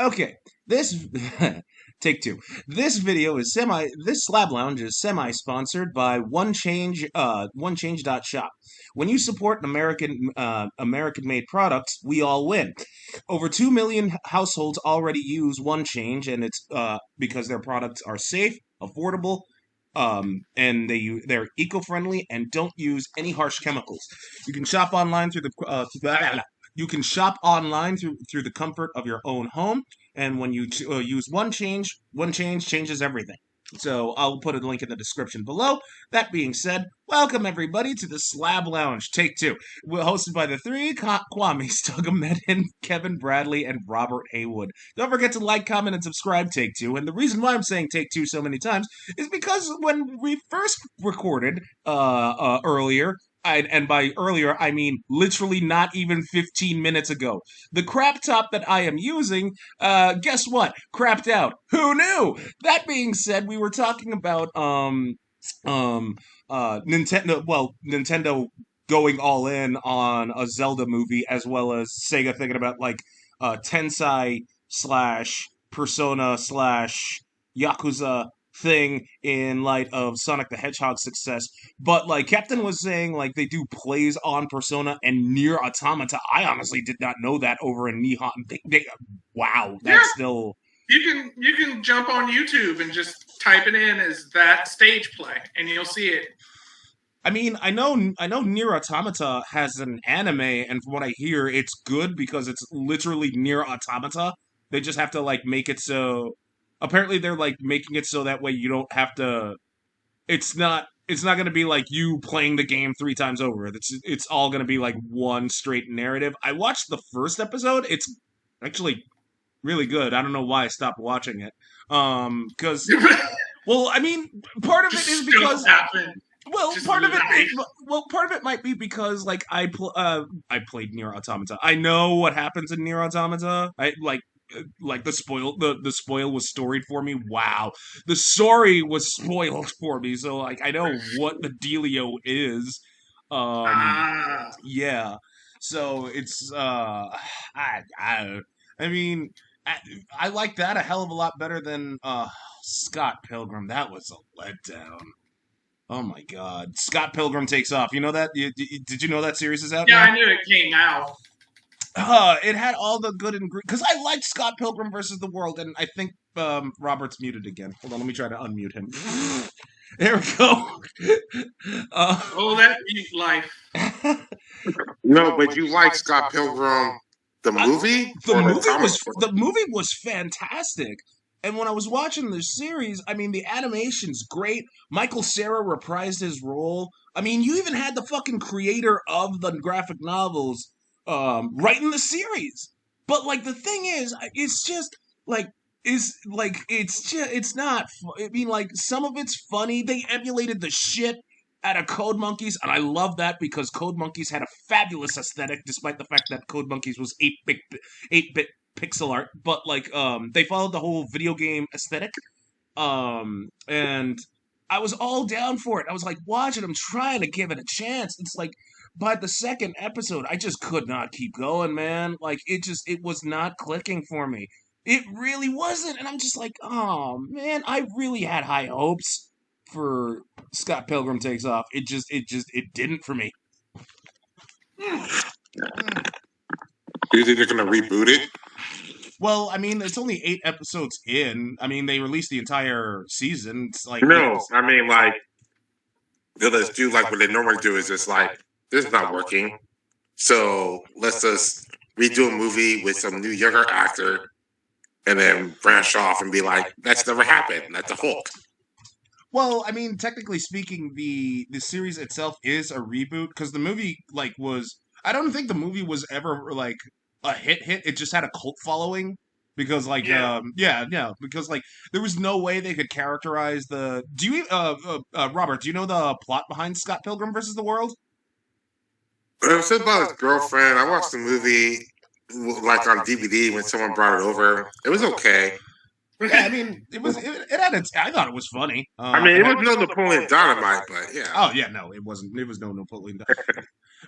Okay, this take two. This Slab Lounge is semi-sponsored by OneChange.shop. When you support an American-made products, we all win. Over 2 million households already use One Change, and it's because their products are safe, affordable, and they're eco-friendly and don't use any harsh chemicals. You can shop online through the you can shop online through the comfort of your own home, and when you use One Change changes everything. So I'll put a link in the description below. That being said, welcome everybody to the Slab Lounge, take two. We're hosted by the three Kwames, Doug Ahmedin, Kevin Bradley, and Robert Haywood. Don't forget to like, comment, and subscribe, take two. And the reason why I'm saying take two so many times is because when we first recorded earlier, and by earlier, I mean literally not even 15 minutes ago. The crap top that I am using, guess what? Crapped out. Who knew? That being said, we were talking about Nintendo going all in on a Zelda movie, as well as Sega thinking about like Tensai slash Persona slash Yakuza thing in light of Sonic the Hedgehog's success. But like Captain was saying, like they do plays on Persona and Near Automata. I honestly did not know that over in Nihon. Wow, Yeah, that's still. you can jump on YouTube and just type it in as that stage play, and you'll see it. I mean, I know Near Automata has an anime, and from what I hear, it's good because it's literally Near Automata. They just have to like make it so. Apparently, they're like making it so that way you don't have to. It's not going to be like you playing the game three times over. It's all going to be like one straight narrative. I watched the first episode. It's actually really good. I don't know why I stopped watching it. Because well, I mean, part of it is because well, Just part of it, life. part of it might be because like I played Nier Automata. I know what happens in Nier Automata. I like the spoil was storied for me. Wow, the story was spoiled for me. So like I know what the dealio is. Um, Ah, yeah. So it's I mean I, I like that a hell of a lot better than Scott Pilgrim. That was a letdown. Oh my God, Scott Pilgrim takes off. You know that? Did you know that series is out yeah, now? I knew it came out. It had all the good ingredients because I liked Scott Pilgrim versus the World, and I think Robert's muted again. Hold on, let me try to unmute him. There we go. uh, Oh, that eat life. No, but you like Scott Pilgrim, the I, movie or the comic book? the movie was fantastic. And when I was watching the series, I mean, the animation's great. Michael Cera reprised his role. I mean, you even had the fucking creator of the graphic novels writing the series. But like the thing is, it's just like it's not. I mean, like some of it's funny. They emulated the shit out of Code Monkeys, and I love that because Code Monkeys had a fabulous aesthetic, despite the fact that Code Monkeys was 8-bit pixel art. But like, they followed the whole video game aesthetic, and I was all down for it. I was like watching. I'm trying to give it a chance. It's like by the second episode, I just could not keep going, man. Like it was not clicking for me. It really wasn't, and I'm just like, oh man, I really had high hopes for Scott Pilgrim Takes Off. It didn't for me. Do you think they're gonna reboot it? Well, I mean, it's only 8 episodes in. I mean, they released the entire season. It's like No, I mean like they'll just do like what they normally do is just like this is not working, so let's just redo a movie with some new younger actor and then branch off and be like that's never happened. That's a Hulk. well, I mean, technically speaking, the series itself is a reboot because the movie like was. I don't think the movie was ever like a hit. It just had a cult following because like Yeah. yeah because like there was no way they could characterize the. Do you Robert? Do you know the plot behind Scott Pilgrim versus the World? It was about his girlfriend. I watched the movie like on DVD when someone brought it over. It was okay. Yeah, I mean, it had its. I thought it was funny. I mean, it was no Napoleon Dynamite, but yeah. Oh yeah, no, it wasn't. It was no Napoleon.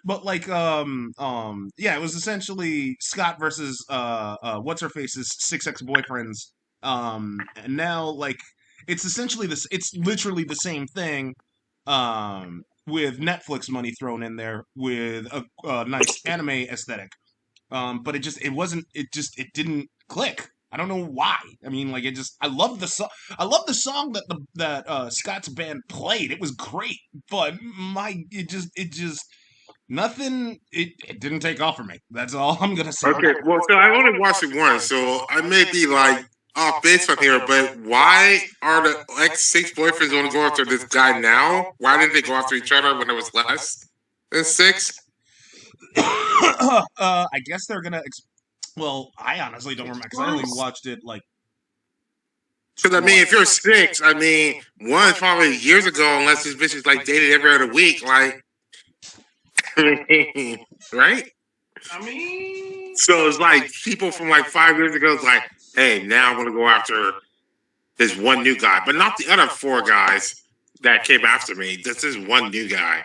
But like, yeah, it was essentially Scott versus what's her face's six ex boyfriends. And now like, it's essentially this. It's literally the same thing. With Netflix money thrown in there with a nice anime aesthetic. But it wasn't. It didn't click. I don't know why. I mean, like I love the song. I love the song that Scott's band played. It was great, but it just nothing. It didn't take off for me. That's all I'm gonna say. Okay, well, so I only watched it once, so I may be like off base on here, but why are the ex six boyfriends going to go after this guy now? Why didn't they go after each other when it was less than six? I guess they're gonna. Well, I honestly don't remember because I only watched it like. Because I mean, if you're six, I mean, one is probably years ago, unless this bitch is like dated every other week, like, right? I mean, So it's like people from like 5 years ago is like, hey, now I'm gonna go after this one new guy, but not the other four guys that came after me. This is one new guy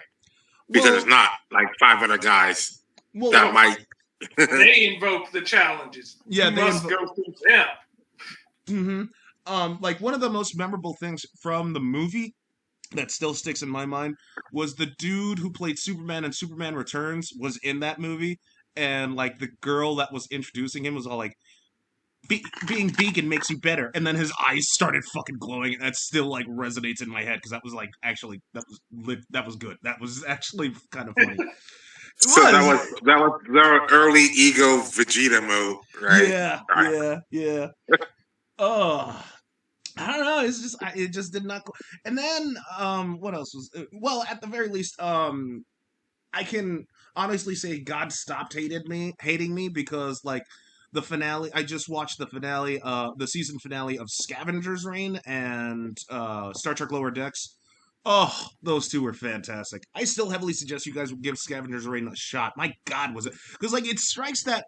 because it's not like five other guys that might. They invoke the challenges. Yeah, you must go through them. Like one of the most memorable things from the movie that still sticks in my mind was the dude who played Superman in Superman Returns was in that movie, and like the girl that was introducing him was all like, being vegan makes you better, and then his eyes started fucking glowing, and that still like resonates in my head because that was like actually that was good. That was actually kind of funny. So that was early ego Vegeta mode, right? Yeah, right. Yeah. Oh, I don't know. It's just it just did not go. And then what else was? Well, at the very least, I can honestly say God stopped hating me because like the finale. I just watched the finale, the season finale of Scavenger's Reign and Star Trek Lower Decks. Oh, those two were fantastic. I still heavily suggest you guys would give Scavenger's Reign a shot. My God, was it? Because like it strikes that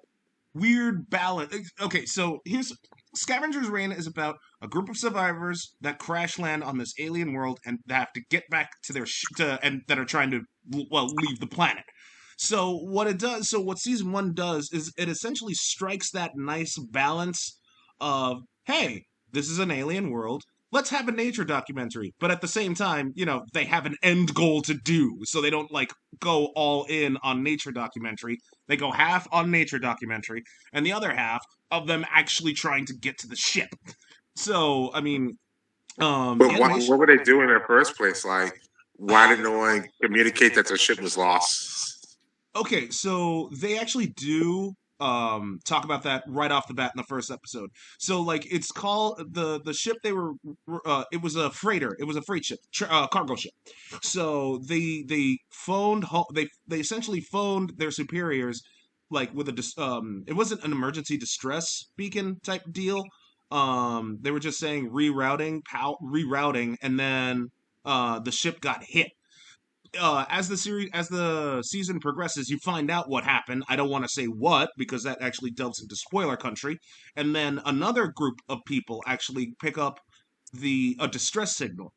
weird balance. Okay, so here's Scavenger's Reign is about a group of survivors that crash land on this alien world and they have to get back to their and that are trying to leave the planet. So what season 1 does is it essentially strikes that nice balance of, hey, this is an alien world. Let's have a nature documentary. But at the same time, they have an end goal to do. So they don't like go all in on nature documentary. They go half on nature documentary and the other half of them actually trying to get to the ship. So, I mean, but what were they doing in the first place? Like, why did no one communicate that the ship was lost? Okay, so they actually do talk about that right off the bat in the first episode. So like it's called the ship they were it was a freighter. It was a freight ship, cargo ship. So they phoned they essentially phoned their superiors like with it wasn't an emergency distress beacon type deal. They were just saying rerouting and then the ship got hit. As the season progresses, you find out what happened. I don't want to say what because that actually delves into spoiler country. And then another group of people actually pick up a distress signal.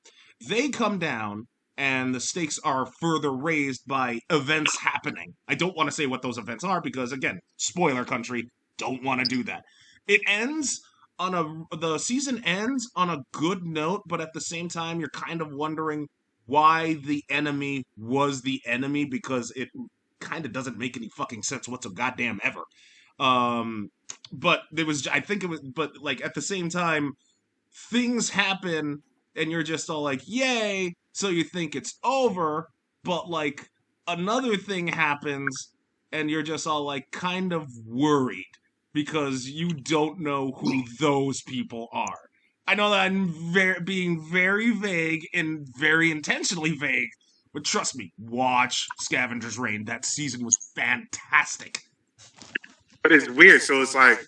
They come down, and the stakes are further raised by events happening. I don't want to say what those events are because again, spoiler country. Don't want to do that. The season ends on a good note, but at the same time, you're kind of wondering why the enemy was the enemy because it kind of doesn't make any fucking sense whatsoever. But but like at the same time, things happen and you're just all like, yay, so you think it's over, but like another thing happens and you're just all like kind of worried because you don't know who those people are. I know that I'm being very vague and very intentionally vague, but trust me, watch Scavenger's Reign. That season was fantastic. But it's weird. So it's like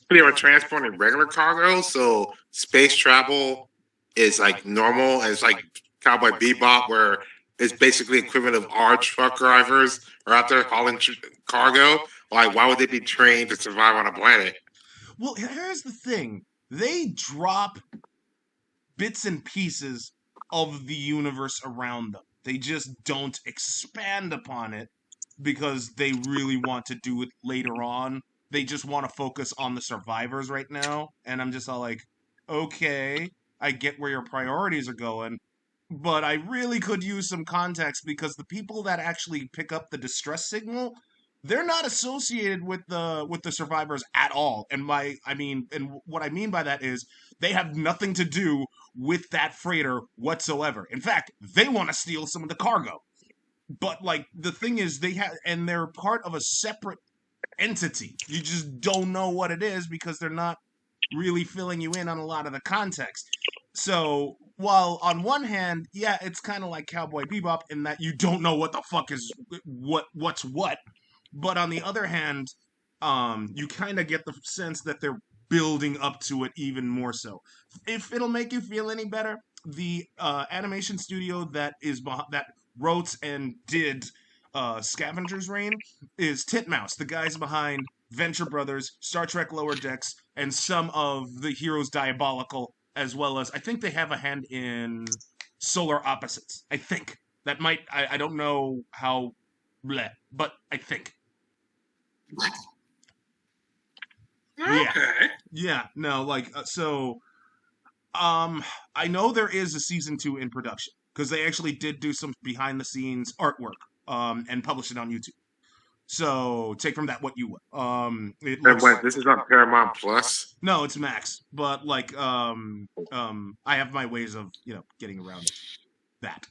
they were transporting regular cargo, so space travel is like normal, and it's like Cowboy Bebop, where it's basically equivalent of our truck drivers are out there hauling cargo. Like, why would they be trained to survive on a planet? Well, here's the thing. they drop bits and pieces of the universe around them. They just don't expand upon it because they really want to do it later on. They just want to focus on the survivors right now. And I'm just all like, okay, I get where your priorities are going, but I really could use some context because the people that actually pick up the distress signal, they're not associated with the survivors at all. And what I mean by that is they have nothing to do with that freighter whatsoever. In fact, they want to steal some of the cargo. But like the thing is they're part of a separate entity. You just don't know what it is because they're not really filling you in on a lot of the context. So while on one hand, yeah, it's kind of like Cowboy Bebop in that you don't know what the fuck is what's what, but on the other hand, you kind of get the sense that they're building up to it even more so. If it'll make you feel any better, the animation studio that wrote and did Scavenger's Reign is Titmouse, the guys behind Venture Brothers, Star Trek Lower Decks, and some of the Heroes Diabolical, as well as I think they have a hand in Solar Opposites. I think that might I don't know how, but I think. Okay. Yeah, no, like I know there is a season 2 in production because they actually did do some behind the scenes artwork and publish it on YouTube. So take from that what you will. It looks. Wait, this is on Paramount Plus. No, it's Max, but like I have my ways of getting around it. That.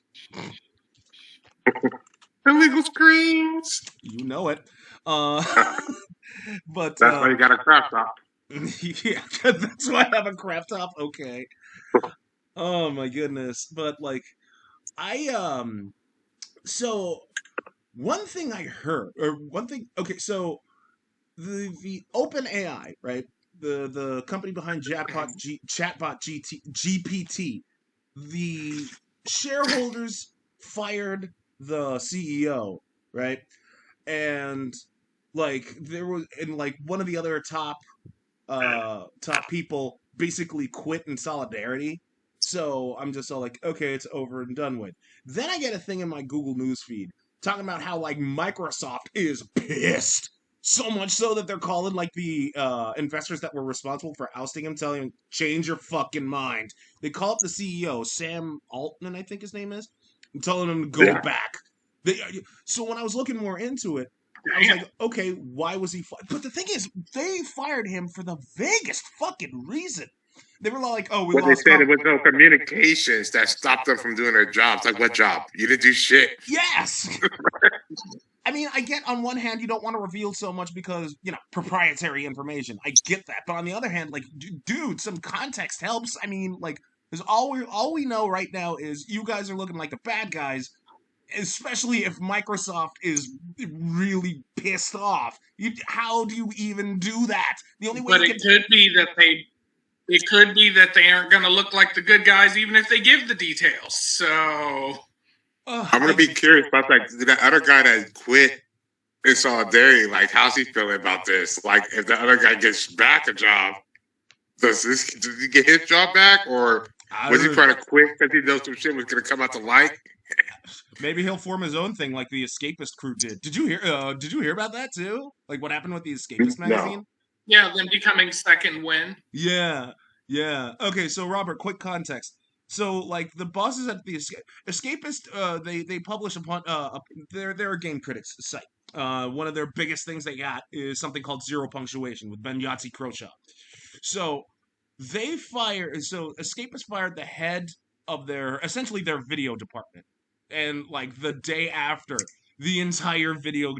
Illegal screens. You know it. But that's why you got a craft top. Yeah, that's why I have a craft top. Okay. Oh my goodness. But like so one thing I heard okay, so the open AI, right? The company behind chatbot GPT, the shareholders fired the CEO, right? And like there was and like one of the other top people basically quit in solidarity. So I'm just all like, okay, it's over and done with. Then I get a thing in my Google News feed talking about how like Microsoft is pissed. So much so that they're calling like the investors that were responsible for ousting him, telling him, change your fucking mind. They call up the CEO, Sam Altman, I think his name is, and telling him to go back. So when I was looking more into it, I was like, okay, why was he fired? But the thing is, they fired him for the vaguest fucking reason. They were like, oh, they said it was no communications that stopped them from doing their jobs. Like, what job? You didn't do shit. Yes. I mean, I get on one hand you don't want to reveal so much because, proprietary information. I get that. But on the other hand, like, dude, some context helps. I mean, like, because all we know right now is you guys are looking like the bad guys, especially if Microsoft is really pissed off. How do you even do that? The only way. But it could be that they aren't going to look like the good guys, even if they give the details. So I'm going to be curious about like the other guy that quit in solidarity. Like, how's he feeling about this? Like, if the other guy gets back a job, does he get his job back, or was he trying to quit because he knows some shit was going to come out to light? Maybe he'll form his own thing like the Escapist crew did. Did you hear about that too? Like what happened with the Escapist magazine? Yeah, them becoming Second Wind. Yeah. Okay, so Robert, quick context. So like the bosses at the Escapist, they publish upon they're a game critics site. One of their biggest things they got is something called Zero Punctuation with Ben Yahtzee Croshaw. So Escapist fired the head of essentially their video department. And like the day after, the entire video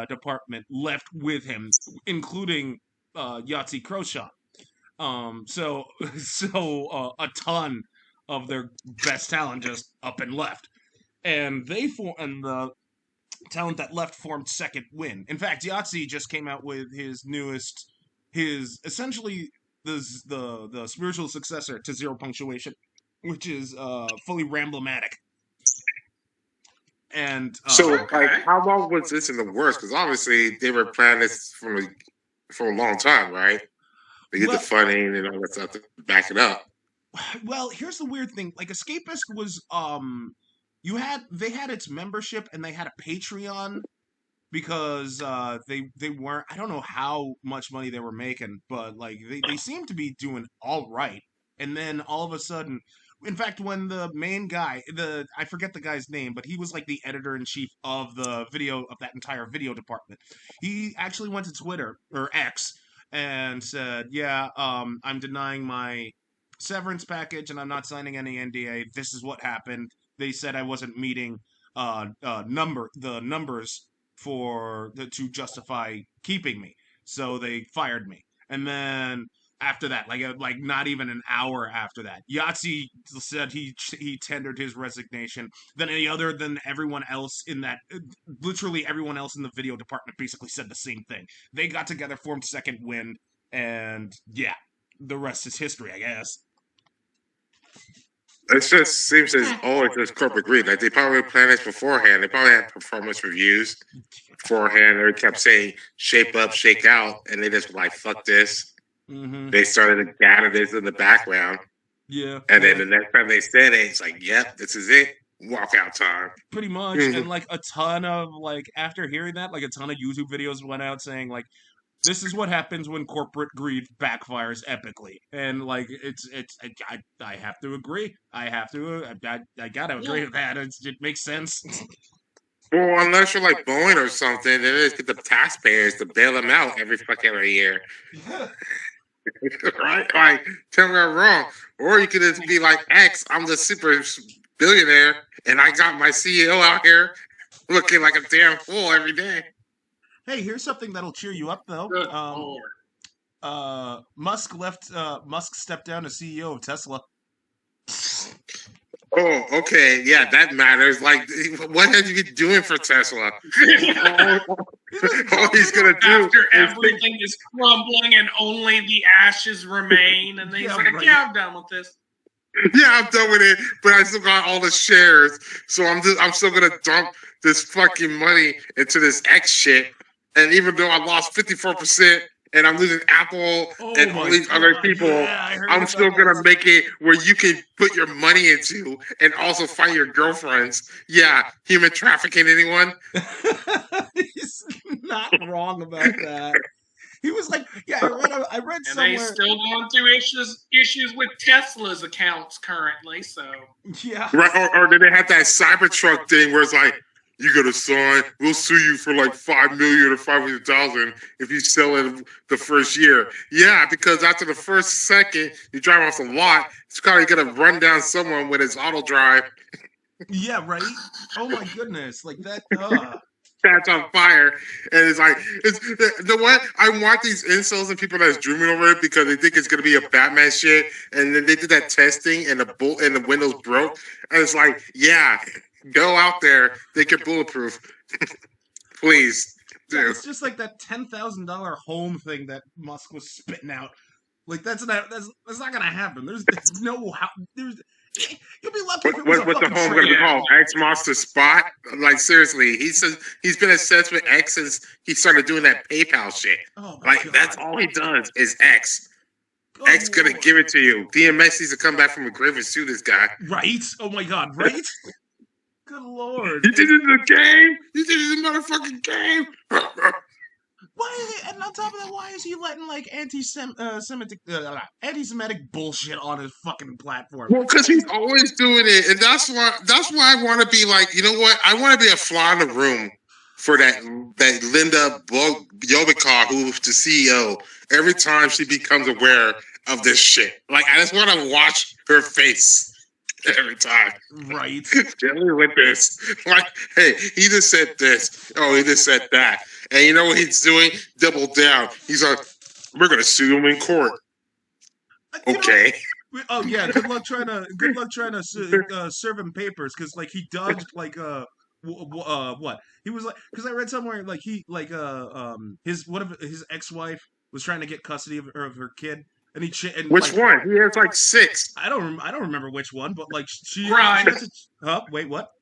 department left with him, including Yahtzee Croshaw. So a ton of their best talent just up and left, and the talent that left formed Second Wind. In fact, Yahtzee just came out with his essentially the spiritual successor to Zero Punctuation, which is fully Ramblematic. And so, like, how long was this in the works? Because obviously they were planning this for a long time, right? They get the funding and all that stuff to back it up. Well, here's the weird thing. Like Escapist was they had its membership and they had a Patreon because they weren't, I don't know how much money they were making, but like they seemed to be doing all right. And then all of a sudden, in fact, when the main guy, I forget the guy's name, but he was like the editor in chief of the video of that entire video department. He actually went to Twitter or X and said, "Yeah, I'm denying my severance package and I'm not signing any NDA. This is what happened. They said I wasn't meeting the numbers to justify keeping me, so they fired me." And then after that, like not even an hour after that, Yahtzee said he tendered his resignation. Then everyone else in that, literally everyone else in the video department basically said the same thing. They got together, formed Second Wind, and yeah, the rest is history, I guess. It just seems as always just corporate greed. Like they probably planned this beforehand. They probably had performance reviews beforehand. They kept saying shape up, shake out, and they just were like, fuck this. Mm-hmm. They started to gather this in the background. Yeah. And then the next time they said it, it's like, yep, this is it. Walkout time. Pretty much. And like a ton of after hearing that, like a ton of YouTube videos went out saying like, this is what happens when corporate greed backfires epically, and like I have to agree. I gotta agree with that. It makes sense. Well, unless you're like Boeing or something, then they just get the taxpayers to bail them out every year. Right? Like, tell me I'm wrong. Or you could just be like X, I'm the super billionaire, and I got my CEO out here looking like a damn fool every day. Hey, here's something that'll cheer you up, though. Musk stepped down as CEO of Tesla. Oh, okay. Yeah, that matters. Like, what have you been doing for Tesla? All he's going to do after everything is crumbling and only the ashes remain, and then he's like, yeah, I'm done with this. Yeah, I'm done with it, but I still got all the shares, so I'm still going to dump this fucking money into this X shit. And even though I lost 54%, and I'm losing Apple and all these other people, I'm still going to make it where you can put your money into and also find your girlfriends. Yeah, human trafficking, anyone? He's not wrong about that. He was like, yeah, I read and somewhere. And they still going through issues with Tesla's accounts currently, so. Yeah. Right, or did they have that Cybertruck thing where it's like, you gotta sign, we'll sue you for like $5 million or $500,000 if you sell it the first year. Yeah, because after the first second you drive off the lot, it's probably gonna run down someone with his auto drive. Yeah, right? Oh my goodness. Like that catch on fire, and it's like, you know what? I want these incels and people that's dreaming over it because they think it's gonna be a Batman shit, and then they did that testing and the windows broke, and it's like, yeah, go out there, they can bulletproof, please. Yeah, it's just like that $10,000 home thing that Musk was spitting out. Like that's not gonna happen. There's no how. You'll be lucky. What's the home gonna be called? X Monster Spot? Like seriously, he's been obsessed with X since he started doing that PayPal shit. Oh like God. That's all he does is X. X gonna give it to you. DMX needs to come back from a grave and sue this guy. Right? Oh my God! Right? Good Lord! You did it in the game. You did it in the motherfucking game. Why? And on top of that, why is he letting like anti-Semitic bullshit on his fucking platform? Well, because he's always doing it, and that's why I want to be like, you know what? I want to be a fly in the room for that Linda Yobikar, who's the CEO. Every time she becomes aware of this shit, like I just want to watch her face every time. Right. Dealing with this, like, hey, he just said this. Oh, he just said that. And you know what he's doing? Double down. He's like, we're gonna sue him in court. Okay. Oh yeah. Good luck trying to serve him papers, because like he dodged like what he was like, because I read somewhere like he like his ex-wife was trying to get custody of her kid. And which one? He has like 6. I don't remember which one, but like Grimes. Wait, what?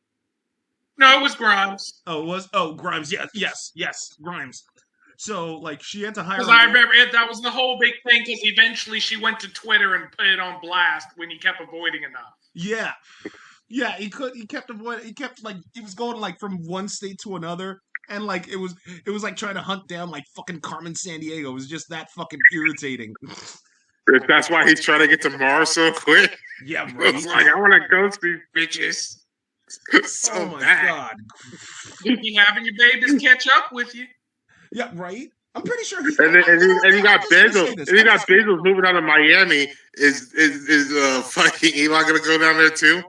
No, it was Grimes. Oh, it was. Oh, Grimes. Yes, Grimes. So like she had to hire. Because I remember that was the whole big thing. Because eventually she went to Twitter and put it on blast when he kept avoiding enough. Yeah, he kept avoiding. He kept like he was going like from one state to another, and like it was like trying to hunt down like fucking Carmen Sandiego. It was just that fucking irritating. That's why he's trying to get to Mars so quick. Yeah, right. It's like I want to go to bitches. So oh my bad. god! You be having your babies catch up with you. Yeah, right. I'm pretty sure he. And he got Bezos. And he got Bezos moving out of Miami. Is fucking Elon gonna go down there too?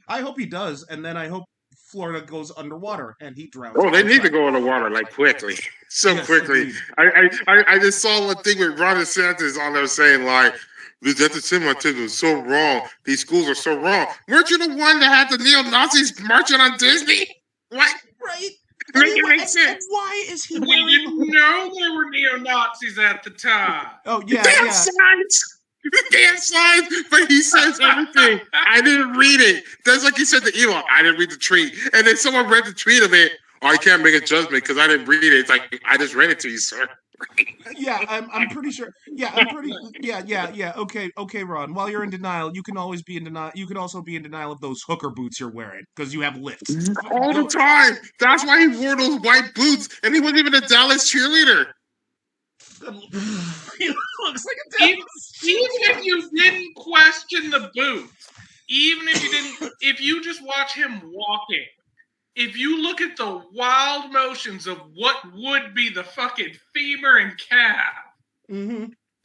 I hope he does, and then I hope Florida goes underwater and he drowns. Oh, they need to go underwater like quickly, quickly. I just saw a thing with Ron DeSantis on there saying like, "The anti-Semitism is so wrong. These schools are so wrong." Weren't you the one that had the neo-Nazis marching on Disney? What? Right. Make sense. Why is he? We didn't know there were neo-Nazis at the time. Oh yeah, damn signs. Damn signs, but he says everything. I didn't read it. That's like he said to Elon. I didn't read the tweet, and then someone read the tweet of it. Oh, I can't make a judgment because I didn't read it. It's like I just read it to you, sir. Yeah, I'm pretty sure. Yeah, I'm pretty. Yeah. Okay, Ron. While you're in denial, you can always be in denial. You can also be in denial of those hooker boots you're wearing because you have lifts all the time. That's why he wore those white boots, and he wasn't even a Dallas cheerleader. He looks like a Dallas. Even if you didn't question the boots, even if you didn't, if you just watch him walking. If you look at the wild motions of what would be the fucking femur and calf,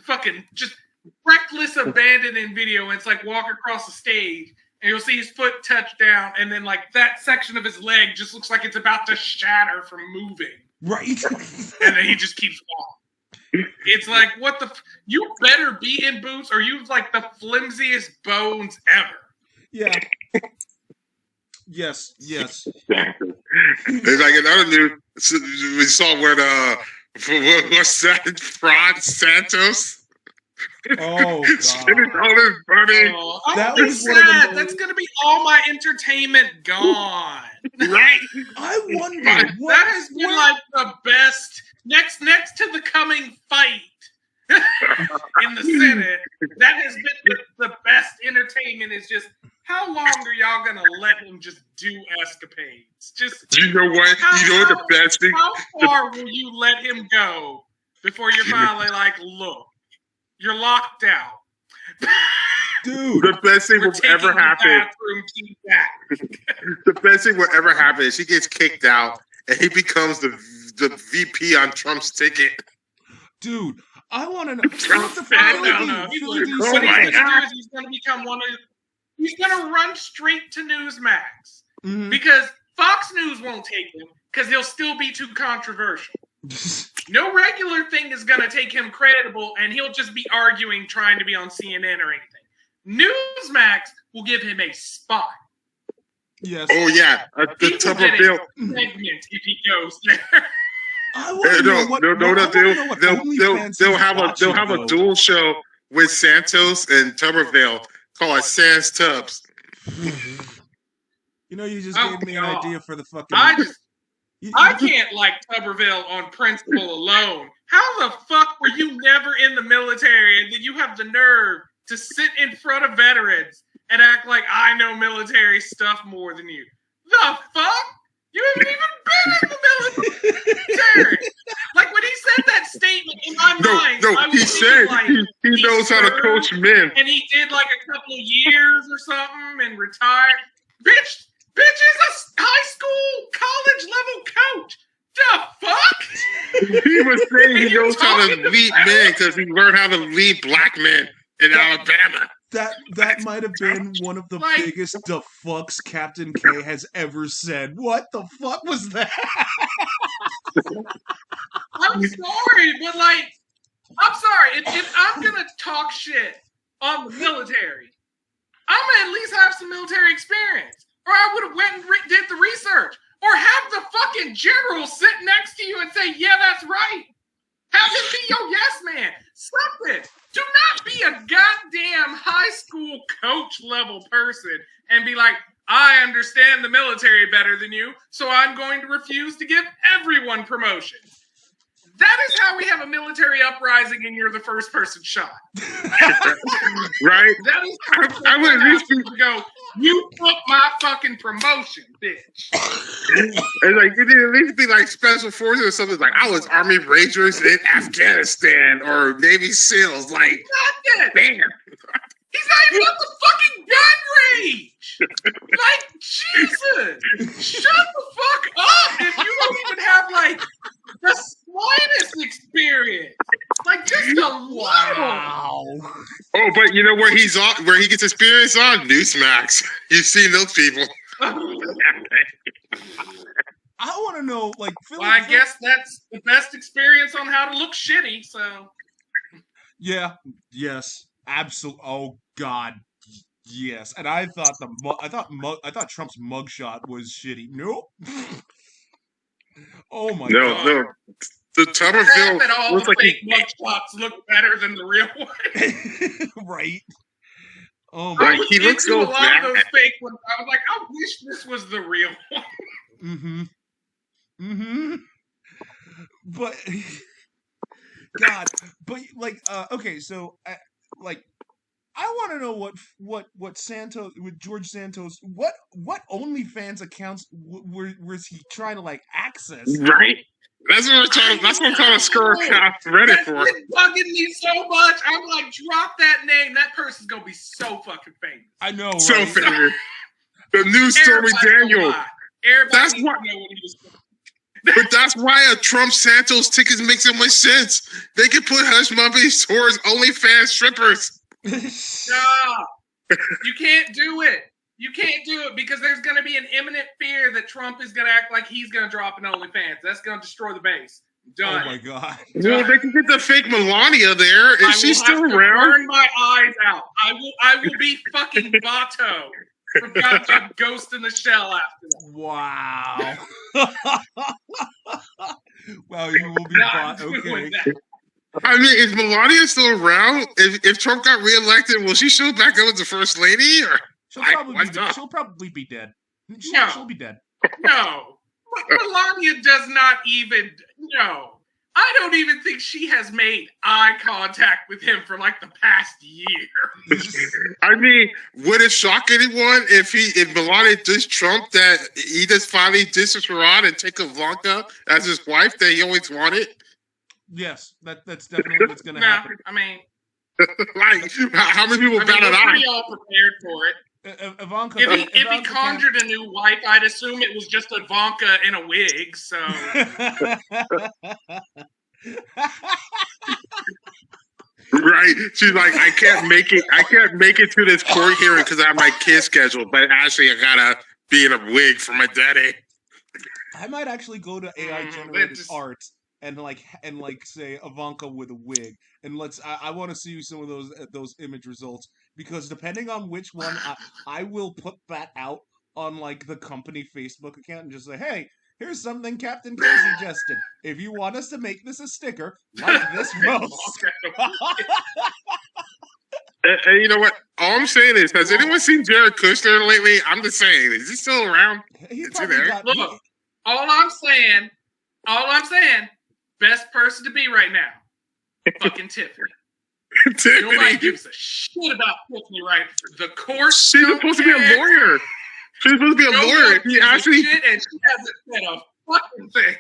fucking just reckless abandon in video, and it's like walk across the stage, and you'll see his foot touch down, and then like that section of his leg just looks like it's about to shatter from moving. Right. And then he just keeps walking. It's like, what the... You better be in boots, or you've like the flimsiest bones ever. Yeah. Yes. It's like in other news, we saw where what's that? Fraud Santos. Oh, God. All his money. Oh, that was sad. That's going to be all my entertainment gone. Right? I wonder. That has been like the best. Next to the coming fight in the Senate, that has been the best entertainment. Is just how long are y'all gonna let him just do escapades? Just you know what? The best thing. How far will you let him go before you're finally like, look, you're locked out, dude? The best thing will ever happen. The best thing will ever happen is he gets kicked out and he becomes the VP on Trump's ticket. Dude, I want to know. He's going to become one of. He's going to run straight to Newsmax because Fox News won't take him because he'll still be too controversial. No regular thing is going to take him credible, and he'll just be arguing, trying to be on CNN or anything. Newsmax will give him a spot. Yes. Oh yeah, the Tuberville segment if he goes there. I want to know what they'll have a dual show with Santos and Tuberville called Sans Tubbs. You know, you just gave me an idea for the fucking. I can't like Tuberville on principle alone. How the fuck were you never in the military and then you have the nerve to sit in front of veterans and act like I know military stuff more than you? The fuck? You haven't even been in the military. Like when he said that statement in my mind, I was he said like, he knows how to coach men, and he did like a couple of years or something and retired. Bitch is a high school, college level coach. The fuck? He was saying he knows how to lead men because he learned how to lead black men in Alabama. That might have been one of the biggest "the fucks" Captain K has ever said. What the fuck was that? I'm sorry, but I'm sorry. If I'm gonna talk shit on the military, I'm gonna at least have some military experience, or I would have went and did the research, or have the fucking general sit next to you and say, "Yeah, that's right." Have him be your yes man. Something. Do not be a goddamn high school coach level person and be like, I understand the military better than you, so I'm going to refuse to give everyone promotions. That is how we have a military uprising and you're the first person shot. Right? That is how I would at least go, you took my fucking promotion, bitch. It's like, it would at least be like special forces or something. Like, I was Army Rangers in Afghanistan or Navy SEALs. Like, damn. He's not even at the fucking gun range. Like, Jesus. Shut the fuck up if you don't even have, like, the slightest experience. Like, just a little. Wow. Oh, but you know where he's on, where he gets experience on? Newsmax. You've seen those people. I want to know, like, well, I guess that's the best experience on how to look shitty, so. Yeah, yes, absolutely. Oh God, yes. And I thought I thought Trump's mugshot was shitty. Nope. Oh my God. No. The Tuberville that all looks the like fake mugshots look better than the real one. Right. Oh my. Right. He looks so a lot bad. of those fake ones. I was like, I wish this was the real one. Mm-hmm. Mm-hmm. But God, but like, okay, so like, I want to know what Santos, with George Santos, what OnlyFans accounts was he trying to like access? Right. That's what I'm trying to score Reddit for. That's bugging me so much. I'm like, drop that name. That person's gonna be so fucking famous. I know, So right? famous. The new Stormy Daniels. That's what. But that's why a Trump Santos tickets make so much sense. They could put hush puppies towards OnlyFans strippers. Stop. You can't do it. You can't do it because there's going to be an imminent fear that Trump is going to act like he's going to drop an OnlyFans. That's going to destroy the base. Done. Oh my God. Well, they can get the fake Melania there. Is she still around? Burn my eyes out. I will be fucking Vato from goddamn Ghost in the Shell after that. Wow. Wow, you will be okay. I mean, is Melania still around? If Trump got reelected, will she show back up as the first lady? Or she'll probably be dead. She'll be dead. No. Melania does not even. No. I don't even think she has made eye contact with him for like the past year. I mean, would it shock anyone if Melania dissed Trump that he just finally disses Rod and take Ivanka as his wife that he always wanted? Yes, that's definitely what's going to happen. I mean, like, how many people batted out? We're all prepared for it. Ivanka, if he conjured a new wife, I'd assume it was just Ivanka in a wig. So, right? She's like, I can't make it to this court hearing because I have my kid scheduled. But actually, I gotta be in a wig for my daddy. I might actually go to AI generated art and say Ivanka with a wig, and I want to see some of those image results, because depending on which one, I will put that out on like the company Facebook account and just say, hey, here's something Captain K suggested. If you want us to make this a sticker, like this post. And you know what? All I'm saying is, has anyone seen Jared Kushner lately? I'm just saying, is he still around? He's probably there. Look, all I'm saying, best person to be right now, fucking Tiffany. Tiffany. Nobody gives a shit about Tiffany, right? The court. She's supposed to be a lawyer. She's supposed to be a lawyer. He actually, and she hasn't said a fucking thing.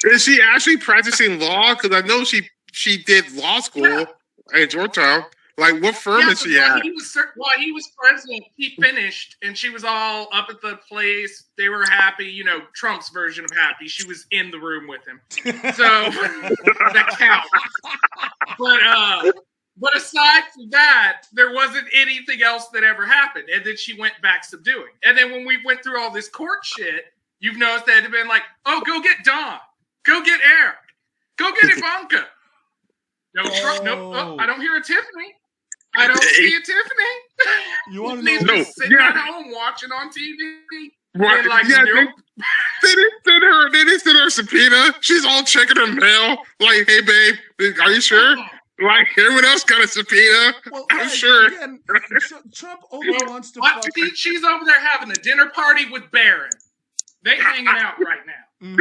Is she actually practicing law? Because I know she did law school at Georgetown. Like, what firm is she at? While he was president, he finished, and she was all up at the place. They were happy, you know, Trump's version of happy. She was in the room with him, so that counts. But aside from that, there wasn't anything else that ever happened. And then she went back subduing. And then when we went through all this court shit, you've noticed that it had been like, oh, go get Don, go get Eric, go get Ivanka. No, Trump. No, I don't hear a Tiffany. I don't see a Tiffany. You want to know? Sitting at home watching on TV. What? Like, yeah, nope. They didn't send her a subpoena. She's all checking her mail. Like, hey, babe, are you sure? Like, everyone else got a subpoena. Well, I'm sure. Again, Trump only wants to. She's over there having a dinner party with Barron. They hanging out right now. They're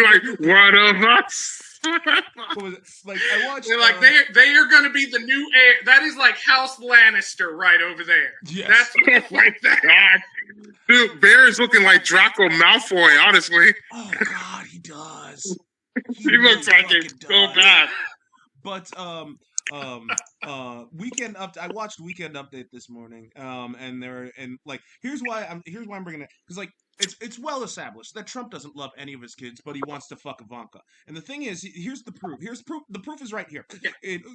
like, one of us. What was it? Like I watched. They're like they are going to be the new heir. That is like House Lannister right over there. Yes. That's like that. Dude, Bear is looking like Draco Malfoy, honestly. Oh God, he does. He looks like it so bad. But Weekend Update. I watched Weekend Update this morning. And like here's why I'm bringing it, because like it's well established that Trump doesn't love any of his kids, but he wants to fuck Ivanka. And the thing is, here's the proof. The proof is right here.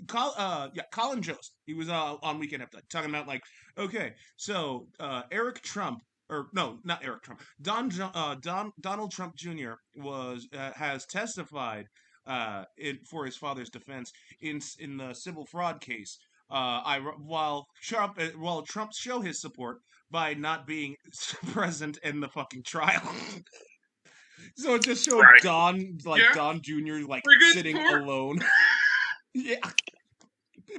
Colin Jost. He was on Weekend Update talking about like, okay, so Eric Trump. Or no, not Eric Trump. Donald Trump Jr. has testified for his father's defense in the civil fraud case. While Trump show his support by not being present in the fucking trial. So it just showed Don Jr. like sitting alone. Yeah.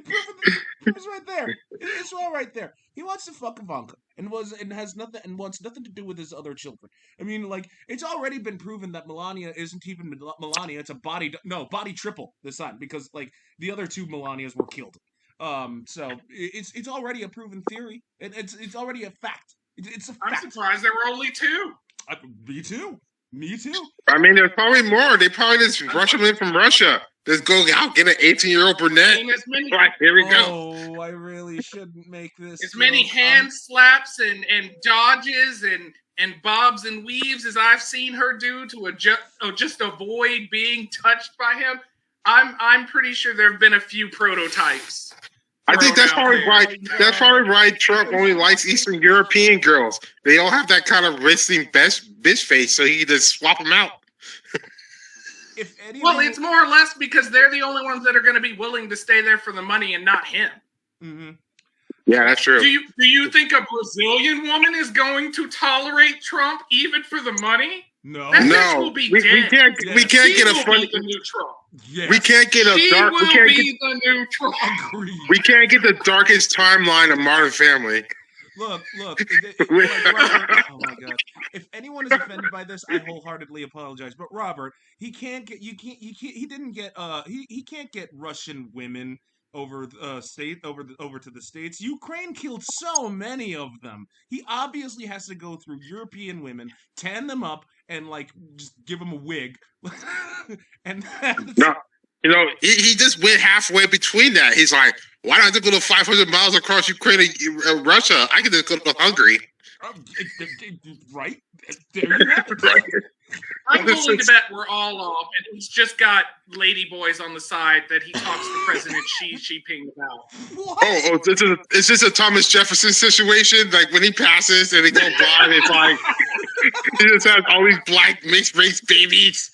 Proof is right there. It's all right there. He wants to fuck Ivanka and wants nothing to do with his other children. I mean, like it's already been proven that Melania isn't even Melania. It's a body triple this time, because like the other two Melanias were killed. So it's already a proven theory. It's already a fact. It's a fact. I'm surprised there were only two. Me too. I mean, there's probably more. They probably just rush them in from Russia. Just go out, get an 18-year-old brunette. Right, here we go. Oh, I really shouldn't make this. As many hand slaps and dodges and bobs and weaves as I've seen her do to just avoid being touched by him. I'm pretty sure there have been a few prototypes. I think that's probably why. That's probably why Trump only likes Eastern European girls. They all have that kind of resting bitch face, so he just swap them out. Well, it's more or less because they're the only ones that are going to be willing to stay there for the money and not him. Mm-hmm. Yeah, that's true. Do you think a Brazilian woman is going to tolerate Trump even for the money? No, that bitch will be dead. We can't get a funny. The new Trump. Yes. We can't get a dark. We can't get the new Trump. We can't get the darkest timeline of Modern Family. Look. Robert, oh my God! If anyone is offended by this, I wholeheartedly apologize. But Robert, he can't get Russian women over over to the States. Ukraine killed so many of them. He obviously has to go through European women, tan them up, and like just give them a wig. And no. You know, he just went halfway between that. He's like, why not just go to 500 miles across Ukraine and Russia? I can just go to Hungary. Right? There you have it. Right. I'm willing to bet we're all off, and he's just got lady boys on the side that he talks to President Xi Jinping about. What? Oh, it's just a Thomas Jefferson situation. Like when he passes and they go blind, it's like he just has all these black mixed race babies.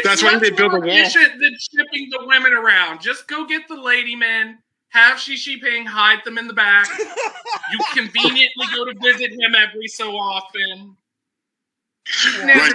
That's why they build a wall. It's efficient than shipping the women around. Just go get the lady men, have Xi Jinping hide them in the back. You conveniently go to visit him every so often. Right,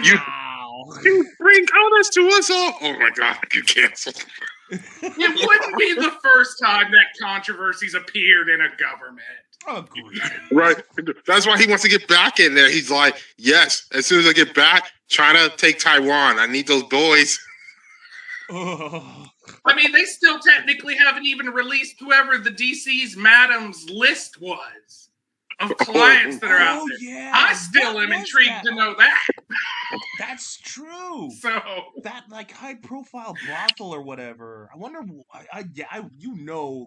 you bring colors to us all. Oh my God, you canceled. It wouldn't be the first time that controversies appeared in a government. Agreed. Right. That's why he wants to get back in there. He's like, yes, as soon as I get back, China take Taiwan. I need those boys. Oh. I mean, they still technically haven't even released whoever the DC's Madam's list was of clients that are out there. Yeah. I still am intrigued to know that. That's true. So that like high profile brothel or whatever. I wonder.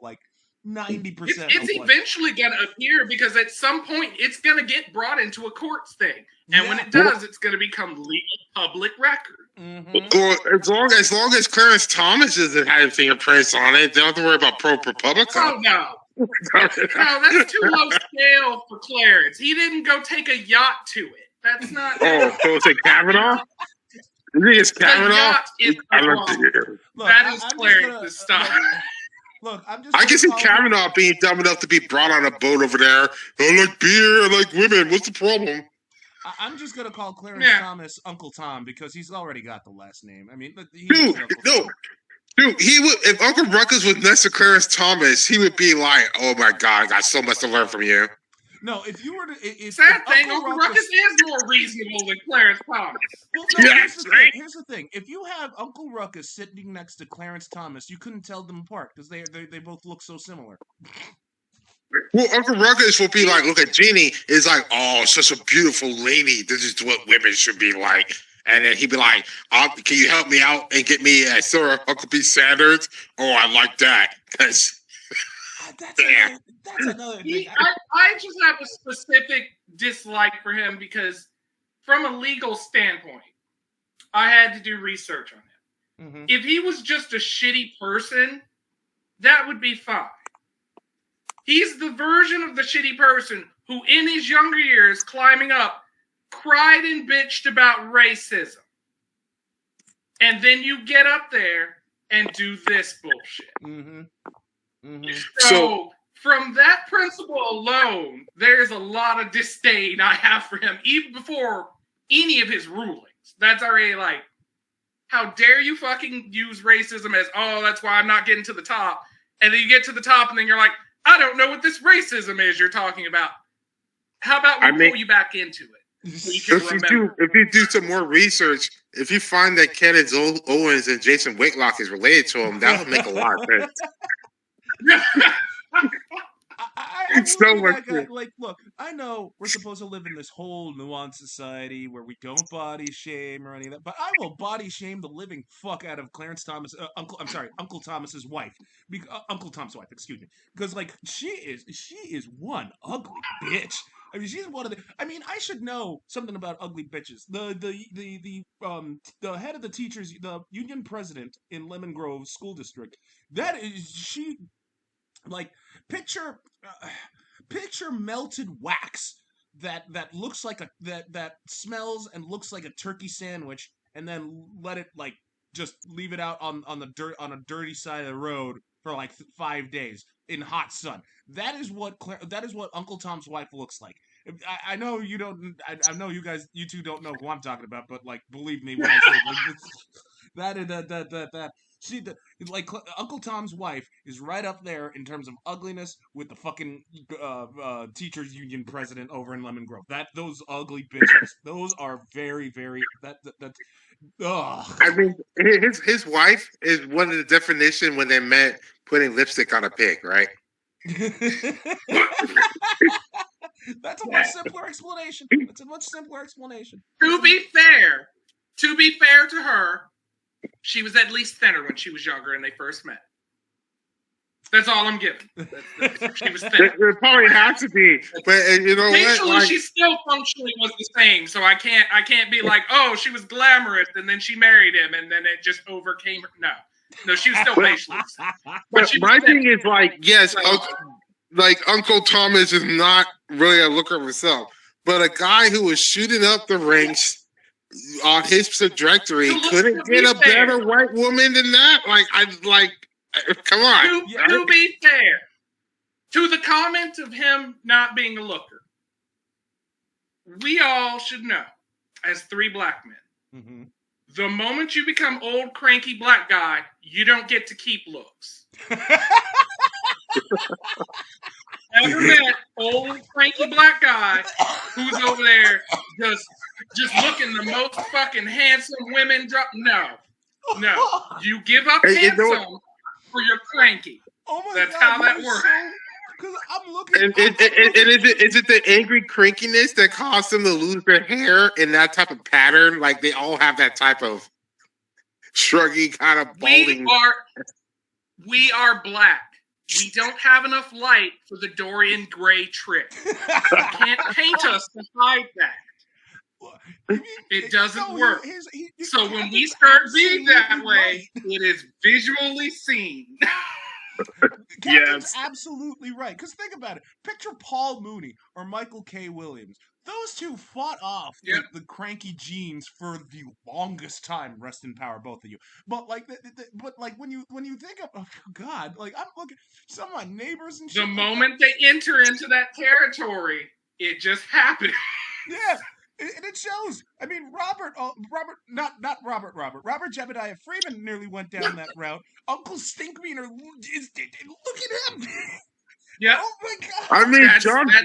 Like 90%. It's eventually going to appear because at some point it's going to get brought into a courts thing, and when it does, it's going to become legal public record. Mm-hmm. Well, as long as Clarence Thomas doesn't have fingerprints on it, they don't have to worry about ProPublica. Oh no. No, that's too low scale for Clarence. He didn't go take a yacht to it. That's not. Oh, so it's a Kavanaugh? You think it's Kavanaugh? That is Clarence's style. Look, I can see Kavanaugh being dumb enough to be brought on a boat over there. I like beer, I like women. What's the problem? I'm just gonna call Clarence Thomas Uncle Tom because he's already got the last name. I mean, Dude, he would if Uncle Ruckus was next to Clarence Thomas, he would be like, "Oh my God, I got so much to learn from you." No, if you were to, if Sad thing, Uncle Uncle Ruckus Ruckus is more reasonable than Clarence Thomas. Well, no, Yes, right? here's the thing. If you have Uncle Ruckus sitting next to Clarence Thomas, you couldn't tell them apart because they both look so similar. Well, Uncle Ruckus will be like, look at Jeannie, is like, oh, such a beautiful lady. This is what women should be like. And then he'd be like, can you help me out and get me a Sir Huckabee Sanders? Oh, I like that. Because That's another thing. I just have a specific dislike for him because, from a legal standpoint, I had to do research on him. Mm-hmm. If he was just a shitty person, that would be fine. He's the version of the shitty person who, in his younger years, climbing up, cried and bitched about racism. And then you get up there and do this bullshit. Mm-hmm. Mm-hmm. So, from that principle alone, there's a lot of disdain I have for him, even before any of his rulings. That's already like, how dare you fucking use racism as, oh, that's why I'm not getting to the top. And then you get to the top and then you're like, I don't know what this racism is you're talking about. How about we pull you back into it? So you can if you do some more research, if you find that Kenneth Owens and Jason Whitlock is related to him, that would make a lot of sense. I So really much guy, like, look, I know we're supposed to live in this whole nuanced society where we don't body shame or any of that, but I will body shame the living fuck out of Clarence Thomas, Uncle Thomas's wife, Uncle Tom's wife, excuse me, because like she is one ugly bitch. I mean, she's one of the. I mean, I should know something about ugly bitches. The head of the teachers, the union president in Lemon Grove School District. That is she. Like picture melted wax that looks like that smells and looks like a turkey sandwich, and then let it like just leave it out on a dirty side of the road for like 5 days in hot sun. That is what Uncle Tom's wife looks like. I know you don't. I know you two don't know who I'm talking about, but like believe me when I say like, that. See, like Uncle Tom's wife is right up there in terms of ugliness with the fucking teachers union president over in Lemon Grove. Those ugly bitches. Those are very, very that's. Ugh. I mean, his wife is one of the definition when they meant putting lipstick on a pig, right? That's a much simpler explanation. It's a much simpler explanation. To be fair to her, she was at least thinner when she was younger and they first met. That's all I'm giving. She was thinner. It probably has to be, but you know Facially, what? Like, she still functionally was the same. So I can't be like, oh, she was glamorous and then she married him and then it just overcame her. No, she was still facially. But my thing is like, yes, like Uncle Thomas is not really a looker himself, but a guy who was shooting up the ranks on his trajectory couldn't get a better white woman than that. Come on. To be fair, to the comment of him not being a looker, we all should know, as 3 black men, mm-hmm. The moment you become old, cranky black guy, you don't get to keep looks. Ever met old, cranky black guy who's over there just looking the most fucking handsome women? No. You give up handsome for your cranky. Oh my That's God, how that works. Because I'm looking. And is it the angry crankiness that caused them to lose their hair in that type of pattern? Like they all have that type of shruggy kind of balding. We are black. We don't have enough light for the Dorian Gray trick. You can't paint us to hide that. It doesn't work. So when we start being that way, it is visually seen. Captain's absolutely right. Because think about it. Picture Paul Mooney or Michael K. Williams. Those two fought off the cranky genes for the longest time. Rest in power, both of you. But like, when you think of, oh God, like I'm looking some of my neighbors and shit. The moment they enter into that territory, it just happens. Yeah. And it shows. I mean, Robert Jebediah Freeman nearly went down that route. Uncle Stinkmeaner, look at him. Yeah. Oh my god. I mean,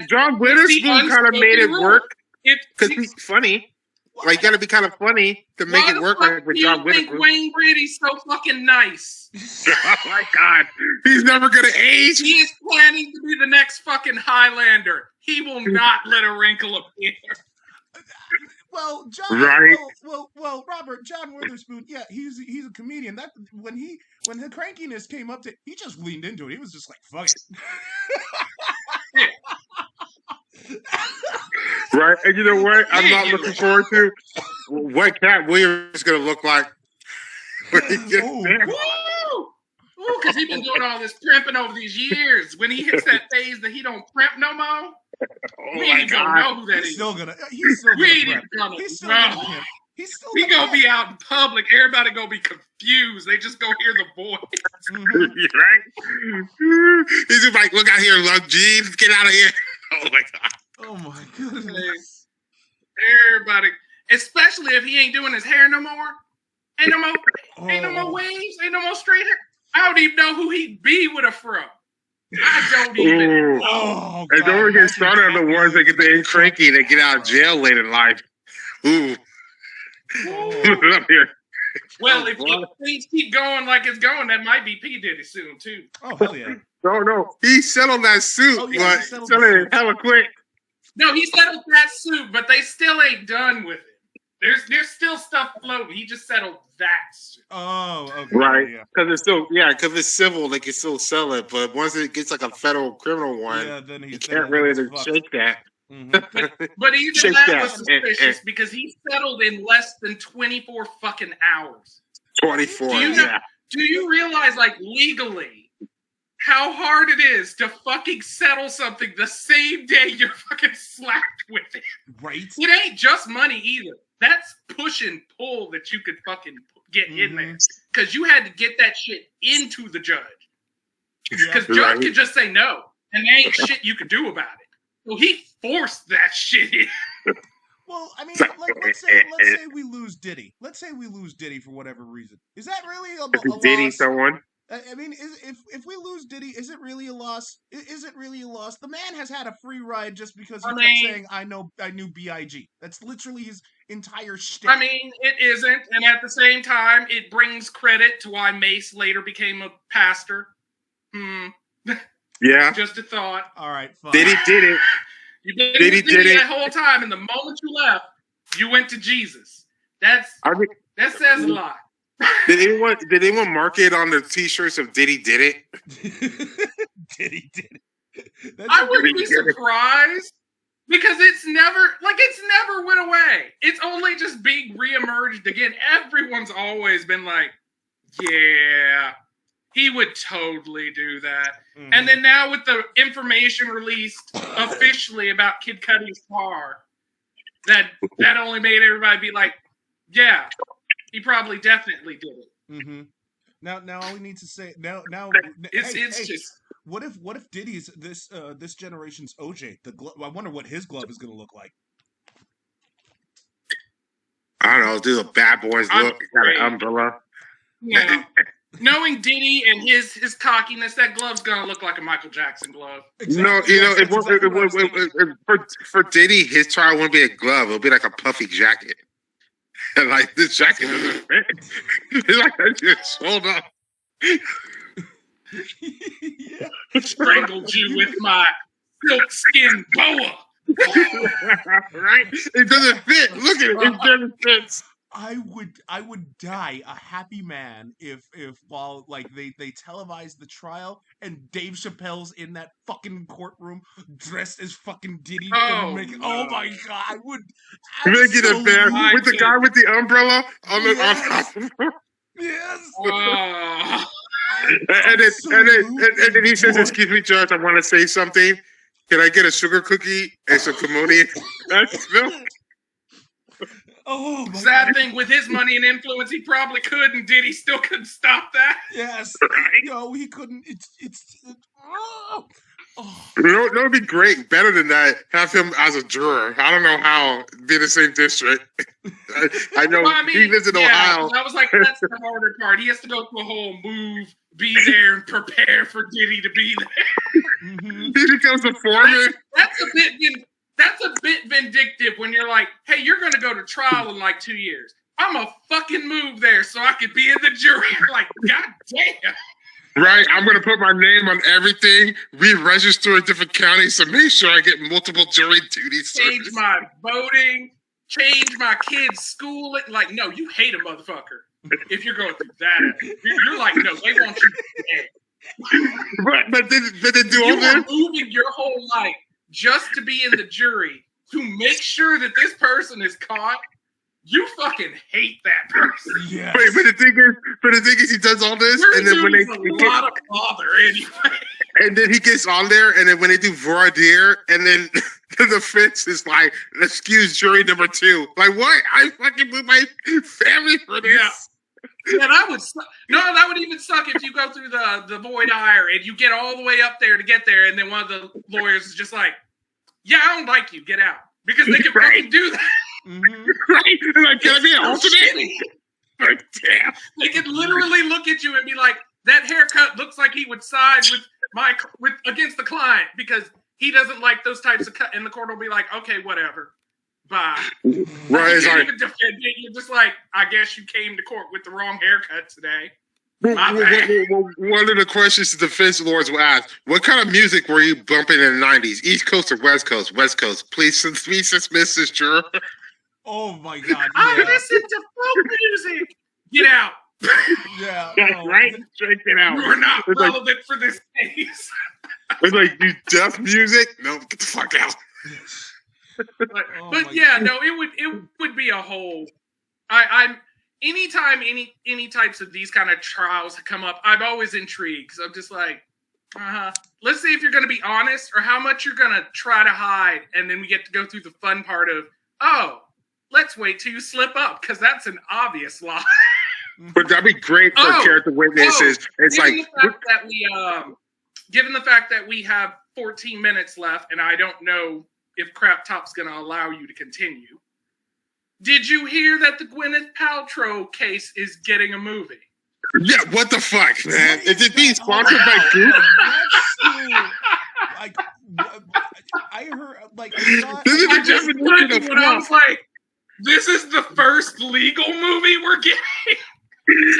John Witherspoon kind of made it work because he's funny. Like, you got to be kind of funny to make it work like with John Witherspoon. Think Wayne Brady's so fucking nice? Oh my god, he's never gonna age. He is planning to be the next fucking Highlander. He will not let a wrinkle appear. Well, John. Right. Well, Robert. John Witherspoon. Yeah, he's a comedian. That when the crankiness came up to, he just leaned into it. He was just like, "Fuck it." Right, and you know what? I'm not looking forward to what Cat Williams is gonna look like when he gets there. Ooh, because he's been doing all this primping over these years. When he hits that phase that he don't primp no more, we ain't gonna know who that is. He's still gonna primp. He's still gonna He gonna be out in public. Everybody gonna be confused. They just go hear the voice. Right? He's just like, look out here, love jeans, get out of here. Oh my god. Oh my goodness. Everybody, especially if he ain't doing his hair no more. Ain't no more waves, ain't no more straight hair. I don't even know who he'd be with a fro. I don't even. Oh, and don't even get started on the ones that get the cranky and they get out of jail late in life. Ooh. Up here. Well, if things keep going like it's going, that might be P. Diddy soon too. Oh hell yeah. No. He settled that suit, but settled it hella quick. No, he settled that suit, but they still ain't done with it. There's still stuff floating. He just settled that suit. Oh, okay. Right. Because it's still, because it's civil, they can still sell it. But once it gets like a federal criminal one, then you can't really shake that. Mm-hmm. but even that was suspicious because he settled in less than 24 fucking hours. 24, Do you realize, like, legally, how hard it is to fucking settle something the same day you're fucking slapped with it? Right. It ain't just money either. That's push and pull that you could fucking get in there. Because you had to get that shit into the judge. Because judge could just say no. And there ain't shit you could do about it. So he forced that shit in. Well, I mean, like, let's say we lose Diddy. Let's say we lose Diddy for whatever reason. Is that really a Diddy loss? Someone? I mean, if we lose Diddy, is it really a loss? Is it really a loss? The man has had a free ride just because he kept saying, I knew B.I.G. That's literally his entire shtick. I mean, it isn't, and at the same time, it brings credit to why Mace later became a pastor. Yeah. Just a thought. All right, fine. Diddy did it. You did it that whole time, and the moment you left, you went to Jesus. That says a lot. Did anyone mark it on the t-shirts of Diddy did it? Diddy did it. I wouldn't be surprised because it's never went away. It's only just being reemerged again. Everyone's always been like, yeah, he would totally do that. Mm-hmm. And then now with the information released officially about Kid Cudi's car, that only made everybody be like, yeah, he probably definitely did it. Mm-hmm. Now all we need to say now it's just what if Diddy's this generation's OJ? I wonder what his glove is going to look like. I don't know. Do the bad boys look? Got an umbrella. Yeah. Knowing Diddy and his cockiness, that glove's gonna look like a Michael Jackson glove. Exactly. No, for Diddy, his trial won't be a glove. It'll be like a puffy jacket. And like this jacket doesn't fit. It's like that just rolled up. Strangled you with my silk skin boa. Right? It doesn't fit. Look at it. It doesn't fit. I would die a happy man if while like they televised the trial and Dave Chappelle's in that fucking courtroom dressed as fucking Diddy. Oh my god! I would. Make it a bear with the guy with the umbrella on the. Yes. And then he says, "Excuse me, Judge, I want to say something. Can I get a sugar cookie and some Kimoni?" That's milk. Oh, sad thing with his money and influence, he probably could, and Diddy still couldn't stop that. Yes, no, he couldn't. That would be great. Better than that, have him as a juror. I don't know how. Be the same district. I know he lives in Ohio. I was like, that's the harder part. He has to go through a whole move, be there, and prepare for Diddy to be there. Mm-hmm. He becomes a foreman. That's a bit vindictive when you're like, hey, you're going to go to trial in like 2 years. I'm a fucking move there so I could be in the jury. Like, god damn. Right, I'm gonna put my name on everything. Re-register in different counties to make sure I get multiple jury duties. Change my voting. Change my kids' schooling. Like, no, you hate a motherfucker if you're going through that. You're like, no, they want you dead. But they do all You are this. moving your whole life just to be in the jury to make sure that this person is caught. You fucking hate that person. Yes. Wait, but the thing is, he does all this, and then when a lot of bother anyway. and then he gets on there, and then when they do voir dire, and then the defense is like, excuse jury number 2. Like, what? I fucking moved my family for this. Yeah, that would suck. No, that would even suck if you go through the voir dire and you get all the way up there to get there, and then one of the lawyers is just like, yeah, I don't like you, get out. Because they can fucking do that. Mm-hmm. Right? Like, can I be an alternate? Like, damn. They could literally look at you and be like, that haircut looks like he would side with against the client because he doesn't like those types of cut. And the court will be like, okay, whatever. Bye. Right, you can't even defend it. You're just like, I guess you came to court with the wrong haircut today. One of the questions the defense lawyers will ask, what kind of music were you bumping in the 90s? East Coast or West Coast? West Coast. Please dismiss this juror. Oh my god. I listen to folk music. Get out. Yeah. That's right. Straight it out. You're not It's relevant for this case. It's like, you deaf music? No, get the fuck out. But yeah, no, it would be a whole. I'm anytime any types of these kind of trials come up, I'm always intrigued because I'm just like, let's see if you're going to be honest or how much you're going to try to hide, and then we get to go through the fun part of, let's wait till you slip up because that's an obvious lie. But that'd be great for character witnesses. It's given like, given the fact that we have 14 minutes left, and I don't know if Crap Top's going to allow you to continue. Did you hear that the Gwyneth Paltrow case is getting a movie? Yeah, what the fuck, man? Is it being sponsored by Goop? Like, I heard, like, I This is the definition of I was like, this is the first legal movie we're getting.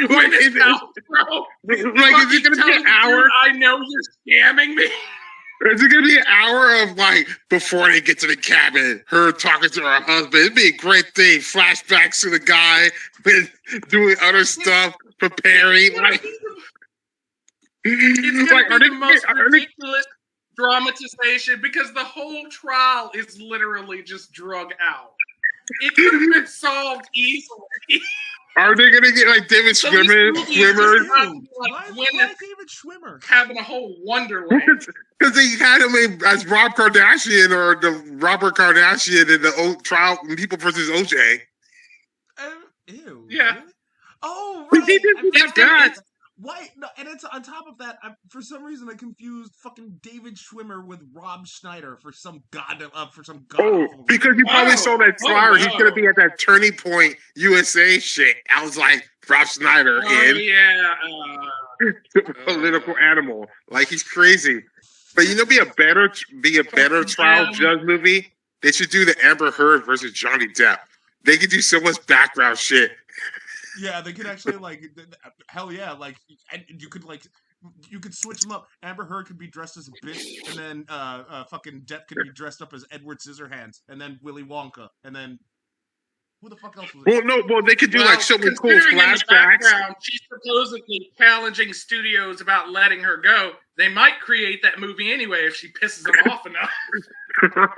Gwyneth Paltrow. Like, is it going to be an hour? I know you're scamming me. Is it going to be an hour of, like, before they get to the cabin, her talking to her husband? It'd be a great thing. Flashbacks to the guy, doing other stuff, preparing. Like, it's going to be the most ridiculous dramatization because the whole trial is literally just drug out. It could have been solved easily. Are they going to get, like, David Schwimmer? Why David Schwimmer having a whole wonderland? Because they had him as Rob Kardashian or the Robert Kardashian in the old trial, People versus OJ. Ew. Yeah. Really? Oh, right. He did that. Why? No, and it's on top of that. For some reason, I confused fucking David Schwimmer with Rob Schneider for some god. Because you probably saw that flyer. He's gonna be at that Turning Point USA shit. I was like, Rob Schneider political animal. Like, he's crazy. But you know, be a better trial judge movie. They should do the Amber Heard versus Johnny Depp. They could do so much background shit. Yeah, they could actually, like, hell yeah, like, and you could switch them up. Amber Heard could be dressed as a bitch, and then fucking Depp could be dressed up as Edward Scissorhands, and then Willy Wonka, and then who the fuck else was it? Well, they could do like so many cool flashbacks. She's supposedly challenging studios about letting her go. They might create that movie anyway if she pisses them off enough.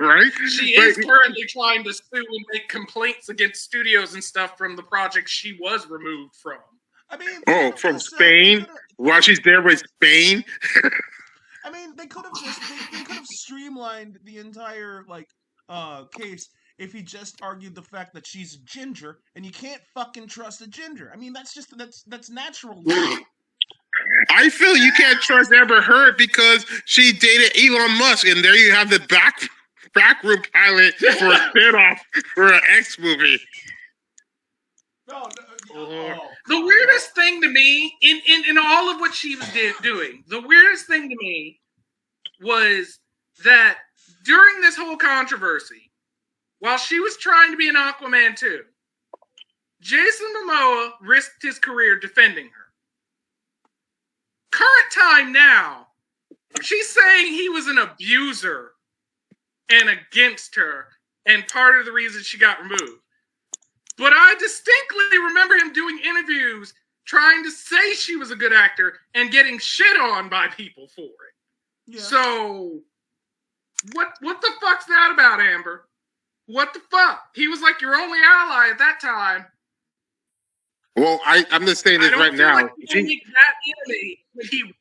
Right? She is currently trying to sue and make complaints against studios and stuff from the project she was removed from. I mean, from Spain? While she's there with Spain? I mean, they could have streamlined the entire, like, case if he just argued the fact that she's a ginger, and you can't fucking trust a ginger. I mean, that's natural. I feel you can't trust Amber Heard because she dated Elon Musk, and there you have the backroom pilot for a spinoff for an X movie. No. The weirdest thing to me, in all of what she was doing, the weirdest thing to me was that during this whole controversy, while she was trying to be an Aquaman too, Jason Momoa risked his career defending her. Current time now, she's saying he was an abuser and against her, and part of the reason she got removed. But I distinctly remember him doing interviews trying to say she was a good actor and getting shit on by people for it. Yeah. So, what the fuck's that about, Amber? What the fuck? He was like your only ally at that time. Well, I'm just saying this right now. Like he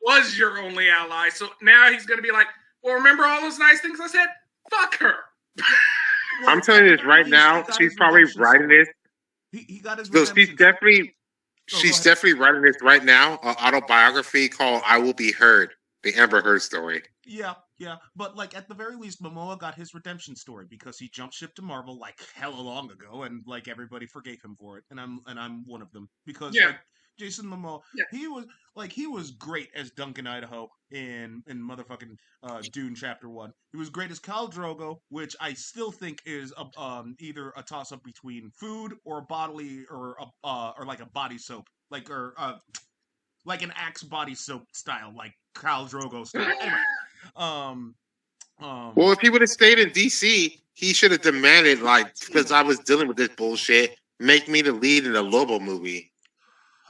was your only ally, so now he's going to be like, well, remember all those nice things I said? Fuck her. Well, I'm telling you this right now. She's probably writing this. He got his. So she's definitely writing this right now. An autobiography called "I Will Be Heard," the Amber Heard story. Yeah, but like at the very least, Momoa got his redemption story because he jumped ship to Marvel like hella long ago, and like everybody forgave him for it, and I'm one of them because like Jason Momoa, he was great as Duncan Idaho in motherfucking Dune Chapter 1. He was great as Khal Drogo, which I still think is either a toss up between food or a bodily or like a body soap, like an Axe body soap style, like Khal Drogo style. Anyway. Well, if he would have stayed in DC, he should have demanded, like, because I was dealing with this bullshit, make me the lead in a Lobo movie.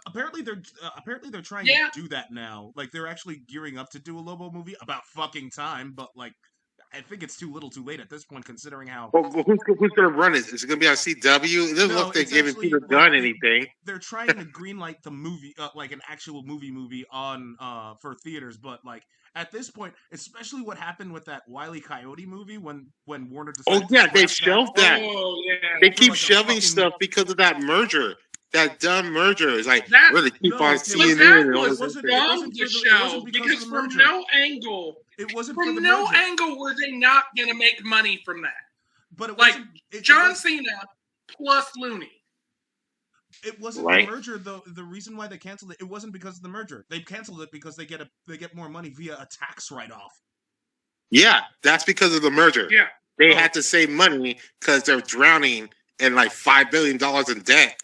Apparently they're trying to do that now. Like they're actually gearing up to do a Lobo movie. About fucking time, but like I think it's too little, too late at this point, considering how. Well, who's going to run it? Is it going to be on CW? It doesn't look like they're giving Peter Gunn anything. They're trying to greenlight the movie, like an actual movie on for theaters. But like at this point, especially what happened with that Wile E. Coyote movie when Warner decided. Oh yeah, they shelved that. Oh yeah, they keep shelving stuff because of that merger. That dumb merger is like really keep on seeing it. It wasn't the show because from no angle. It wasn't from no angle were they not going to make money from that. But it like John Cena plus Looney. It wasn't the merger though. The reason why they canceled it wasn't because of the merger. They canceled it because they get more money via a tax write-off. Yeah, that's because of the merger. Yeah, they had to save money because they're drowning in like $5 billion in debt.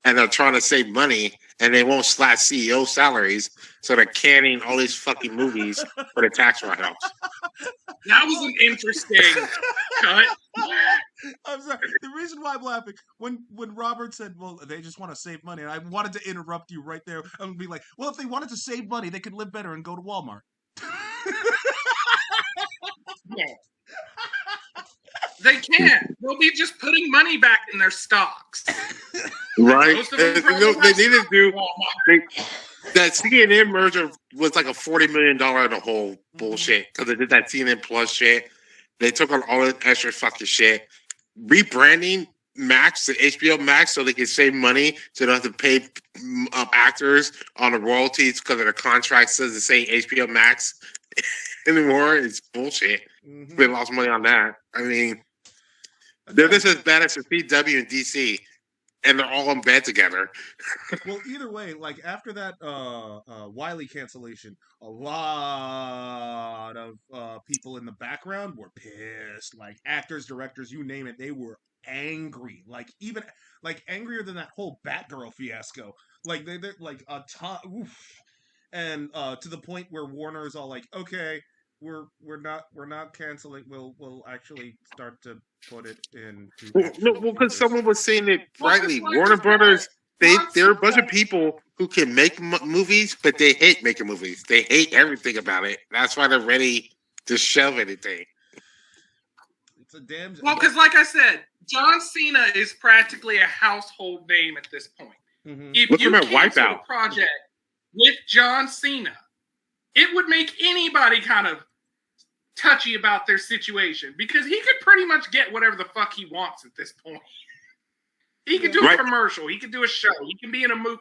And they're trying to save money, and they won't slash CEO salaries, so they're canning all these fucking movies for the tax write-offs. That was an interesting cut. I'm sorry. The reason why I'm laughing, when Robert said, well, they just want to save money, and I wanted to interrupt you right there. I'm going to be like, well, if they wanted to save money, they could live better and go to Walmart. Yeah. They can't. They'll be just putting money back in their stocks. Right. They needed to do that CNN merger was like a $40 million in the whole bullshit because they did that CNN Plus shit. They took on all the extra fucking shit. Rebranding Max to HBO Max so they can save money so they don't have to pay actors on the royalties because of their contract says to say HBO Max anymore. It's bullshit. Mm-hmm. They lost money on that. I mean, they're just as bad as the CW and DC, and they're all in bed together. Well, either way, like after that Wiley cancellation, a lot of people in the background were pissed. Like actors, directors, you name it, they were angry. Like even like angrier than that whole Batgirl fiasco. Like they're like a ton, and to the point where Warner is all like, okay. We're not canceling. We'll actually start to put it in. Well, because someone was saying it rightly. Warner Brothers, they're a bunch of people who can make movies, but they hate making movies. They hate everything about it. That's why they're ready to shelve anything. It's a damn. Well, because like I said, John Cena is practically a household name at this point. Mm-hmm. If you cancel a project with John Cena, it would make anybody kind of touchy about their situation because he could pretty much get whatever the fuck he wants at this point. He could do a commercial. He could do a show. He can be in a movie.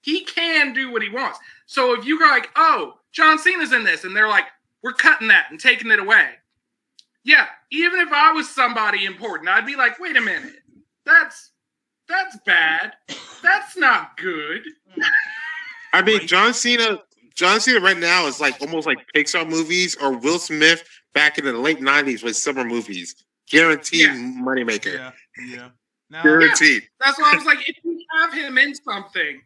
He can do what he wants. So if you go like, oh, John Cena's in this, and they're like, we're cutting that and taking it away. Yeah, even if I was somebody important, I'd be like, wait a minute. That's bad. That's not good. I mean, John Cena right now is like almost like Pixar movies or Will Smith back in the late 90s with summer movies. Guaranteed moneymaker. Yeah. Now, guaranteed. That's why I was like, if you have him in something,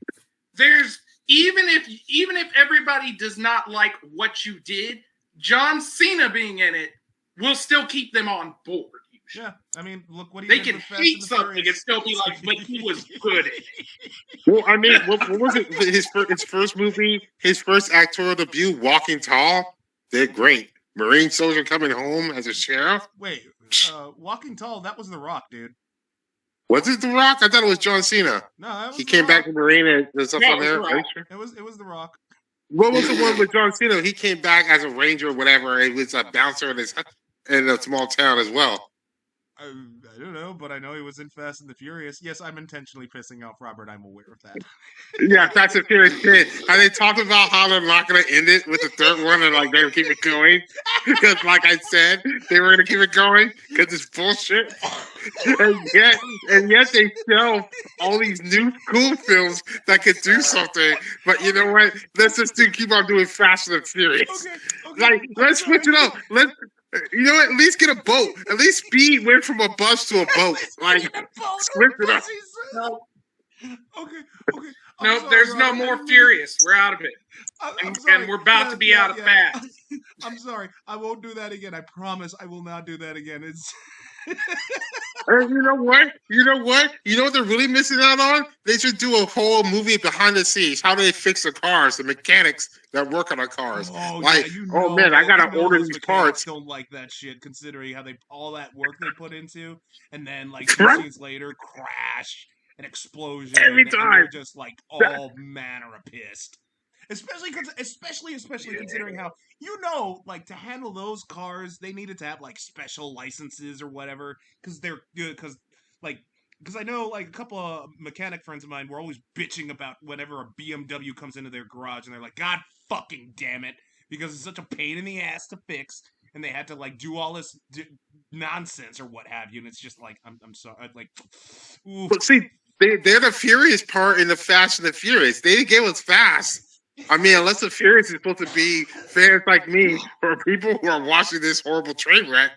there's even if everybody does not like what you did, John Cena being in it will still keep them on board. Yeah, I mean, look what he they did can with Fast hate and the something Furious. and still be like, but he was good at it. Well, I mean, what was it? His first movie, his first actorial debut, Walking Tall, did great. Marine soldier coming home as a sheriff. Wait, Walking Tall, that was The Rock, dude. Was it The Rock? I thought it was John Cena. No, that was he The came Rock. back to Marine and stuff on there. It was The Rock. What was the one with John Cena? He came back as a ranger or whatever. It was a bouncer in a small town as well. I don't know, but I know he was in Fast and the Furious. Yes, I'm intentionally pissing off Robert. I'm aware of that. Yeah, Fast and Furious 10. And they talked about how they're not going to end it with the third one and like they're going to keep it going. Because like I said, they were going to keep it going because it's bullshit. and yet they sell all these new cool films that could do something. But you know what? Let's just keep on doing Fast and Furious. Okay. Like, let's switch it up. You know what? At least get a boat. At least Speed went from a bus to a boat. Like, switch it up. Okay. No, there's no more Furious. We're out of it. And we're about to be out of Fast. I'm sorry. I won't do that again. I promise I will not do that again. It's... And you know what? You know what they're really missing out on? They should do a whole movie behind the scenes. How do they fix the cars, the mechanics that work on the cars? Man, I gotta order these parts. Don't like that shit, considering how all that work they put into, and then like 2 scenes later, crash, an explosion, every time. And they're just like all manner of pissed. Especially considering how, like to handle those cars, they needed to have like special licenses or whatever, because I know like a couple of mechanic friends of mine were always bitching about whenever a BMW comes into their garage, and they're like, God fucking damn it, because it's such a pain in the ass to fix, and they had to like do all this nonsense or what have you, and it's just like I'm sorry, like, oof. But see, they're the Furious part in the Fast and the Furious. They gave us Fast. I mean, unless the Furious is supposed to be fans like me or people who are watching this horrible train wreck.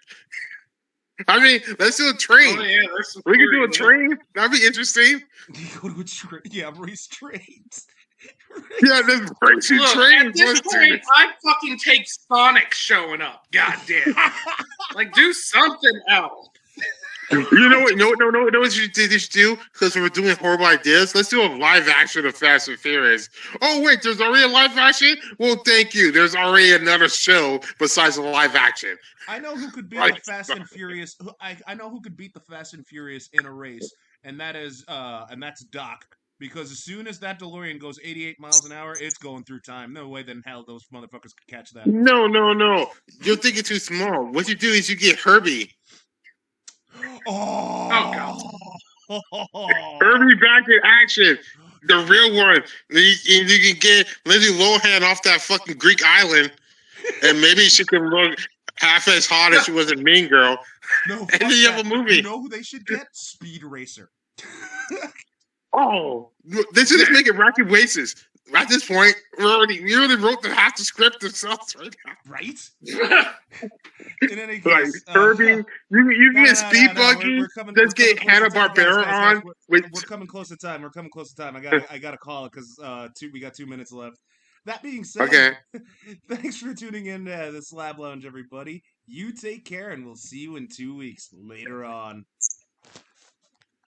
I mean, let's do a train. Oh, yeah, we can do a train. That'd be interesting. Go to a train. Yeah, race trains. Yeah, there's racing trains. At this point, I fucking take Sonic showing up. Goddamn. Like, do something else. You know what? No, what you should do? Because we're doing horrible ideas. Let's do a live action of Fast and Furious. Oh wait, there's already a live action. Well, thank you. There's already another show besides the live action. I know who could beat the Fast and Furious. I know who could beat the Fast and Furious in a race, and that's Doc. Because as soon as that DeLorean goes 88 miles an hour, it's going through time. No way in hell those motherfuckers could catch that. No. You're thinking too small. What you do is you get Herbie. Oh God. Herbie back in action. The real one. You can get Lindsay Lohan off that fucking Greek island, and maybe she can look half as hot as she was in Mean Girl. No, and then you have a movie. You know who they should get? Speed Racer. Oh, they should just make it Rocky Races. At this point, we already wrote half the script themselves right now. Right? In any case, Herbie, you can get Speed Buggy. Let's get Hanna-Barbera on. We're coming close to time. I got to call it because we got 2 minutes left. That being said, okay. Thanks for tuning in to the Slab Lounge, everybody. You take care, and we'll see you in 2 weeks later on.